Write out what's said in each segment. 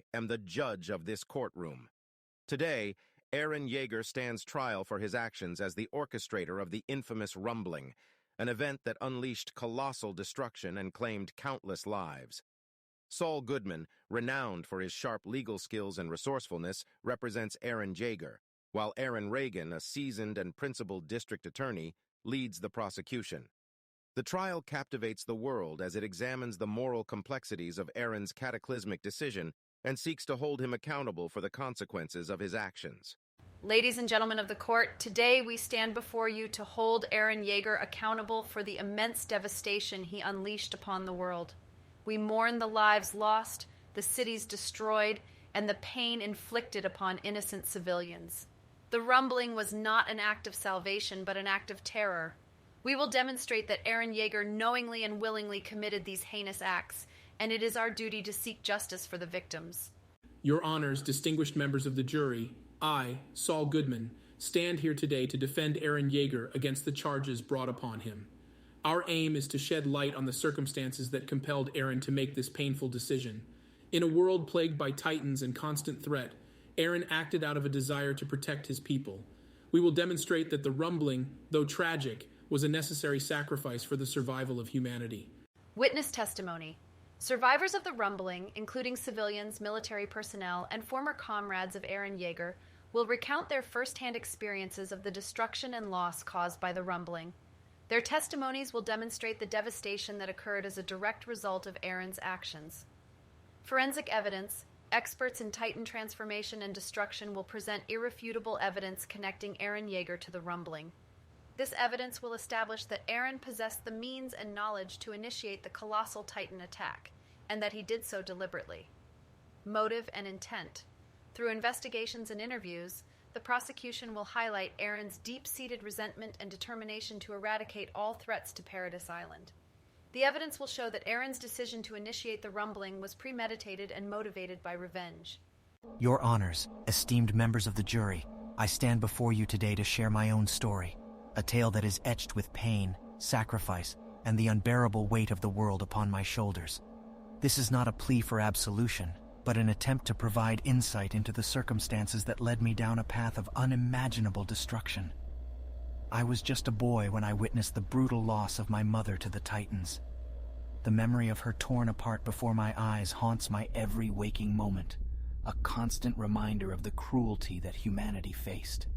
I am the judge of this courtroom. Today, Eren Jeager stands trial for his actions as the orchestrator of the infamous rumbling, an event that unleashed colossal destruction and claimed countless lives. Saul Goodman, renowned for his sharp legal skills and resourcefulness, represents Eren Jeager, while Aaron Reagan, a seasoned and principled district attorney, leads the prosecution. The trial captivates the world as it examines the moral complexities of Eren's cataclysmic decision and seeks to hold him accountable for the consequences of his actions. Ladies and gentlemen of the court, today we stand before you to hold Eren Jeager accountable for the immense devastation he unleashed upon the world. We mourn the lives lost, the cities destroyed, and the pain inflicted upon innocent civilians. The rumbling was not an act of salvation, but an act of terror. We will demonstrate that Eren Jeager knowingly and willingly committed these heinous acts, and it is our duty to seek justice for the victims. Your honors, distinguished members of the jury, I, Saul Goodman, stand here today to defend Eren Jeager against the charges brought upon him. Our aim is to shed light on the circumstances that compelled Eren to make this painful decision. In a world plagued by titans and constant threat, Eren acted out of a desire to protect his people. We will demonstrate that the rumbling, though tragic, was a necessary sacrifice for the survival of humanity. Witness testimony. Survivors of the rumbling, including civilians, military personnel, and former comrades of Eren Jeager, will recount their first-hand experiences of the destruction and loss caused by the rumbling. Their testimonies will demonstrate the devastation that occurred as a direct result of Eren's actions. Forensic evidence, experts in Titan transformation and destruction will present irrefutable evidence connecting Eren Jeager to the rumbling. This evidence will establish that Eren possessed the means and knowledge to initiate the colossal Titan attack, and that he did so deliberately. Motive and intent. Through investigations and interviews, the prosecution will highlight Eren's deep-seated resentment and determination to eradicate all threats to Paradise Island. The evidence will show that Eren's decision to initiate the rumbling was premeditated and motivated by revenge. Your honors, esteemed members of the jury, I stand before you today to share my own story, a tale that is etched with pain, sacrifice, and the unbearable weight of the world upon my shoulders. This is not a plea for absolution, but an attempt to provide insight into the circumstances that led me down a path of unimaginable destruction. I was just a boy when I witnessed the brutal loss of my mother to the Titans. The memory of her torn apart before my eyes haunts my every waking moment, a constant reminder of the cruelty that humanity faced.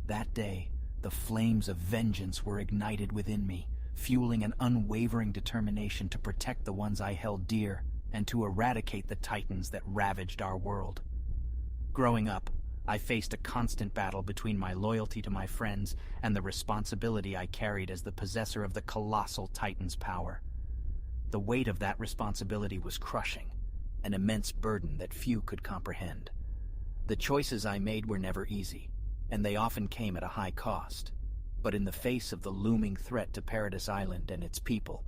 That day, the flames of vengeance were ignited within me, fueling an unwavering determination to protect the ones I held dear and to eradicate the Titans that ravaged our world. Growing up, I faced a constant battle between my loyalty to my friends and the responsibility I carried as the possessor of the colossal Titan's power. The weight of that responsibility was crushing, an immense burden that few could comprehend. The choices I made were never easy, and they often came at a high cost. But in the face of the looming threat to Paradise Island and its people,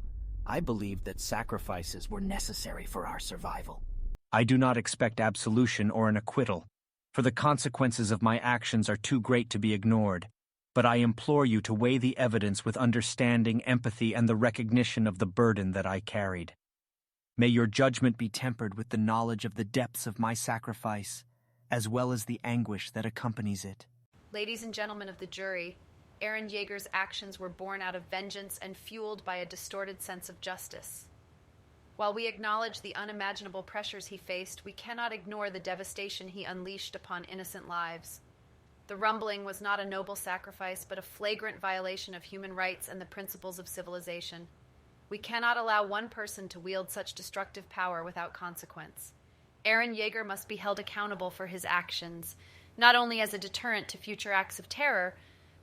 I believed that sacrifices were necessary for our survival. I do not expect absolution or an acquittal, for the consequences of my actions are too great to be ignored. But I implore you to weigh the evidence with understanding, empathy, and the recognition of the burden that I carried. May your judgment be tempered with the knowledge of the depths of my sacrifice, as well as the anguish that accompanies it. Ladies and gentlemen of the jury, Eren Jeager's actions were born out of vengeance and fueled by a distorted sense of justice. While we acknowledge the unimaginable pressures he faced, we cannot ignore the devastation he unleashed upon innocent lives. The rumbling was not a noble sacrifice, but a flagrant violation of human rights and the principles of civilization. We cannot allow one person to wield such destructive power without consequence. Eren Jeager must be held accountable for his actions, not only as a deterrent to future acts of terror,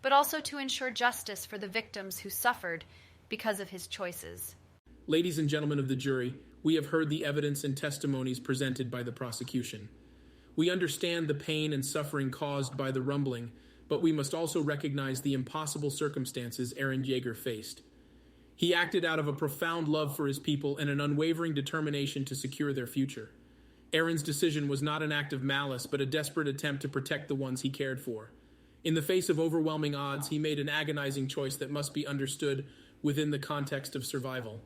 but also to ensure justice for the victims who suffered because of his choices. Ladies and gentlemen of the jury, we have heard the evidence and testimonies presented by the prosecution. We understand the pain and suffering caused by the rumbling, but we must also recognize the impossible circumstances Eren Jeager faced. He acted out of a profound love for his people and an unwavering determination to secure their future. Eren's decision was not an act of malice, but a desperate attempt to protect the ones he cared for. In the face of overwhelming odds, he made an agonizing choice that must be understood within the context of survival.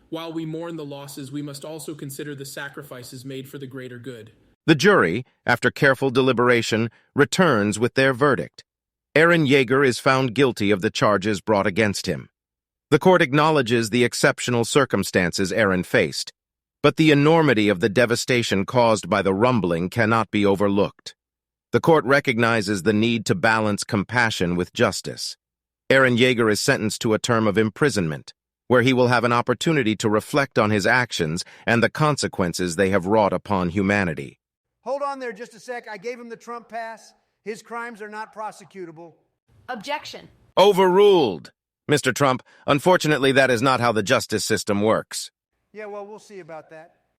While we mourn the losses, we must also consider the sacrifices made for the greater good. The jury, after careful deliberation, returns with their verdict. Eren Jeager is found guilty of the charges brought against him. The court acknowledges the exceptional circumstances Eren faced, but the enormity of the devastation caused by the rumbling cannot be overlooked. The court recognizes the need to balance compassion with justice. Eren Jeager is sentenced to a term of imprisonment, where he will have an opportunity to reflect on his actions and the consequences they have wrought upon humanity. Hold on there just a sec. I gave him the Trump pass. His crimes are not prosecutable. Objection. Overruled. Mr. Trump, unfortunately that is not how the justice system works. Yeah, well, we'll see about that.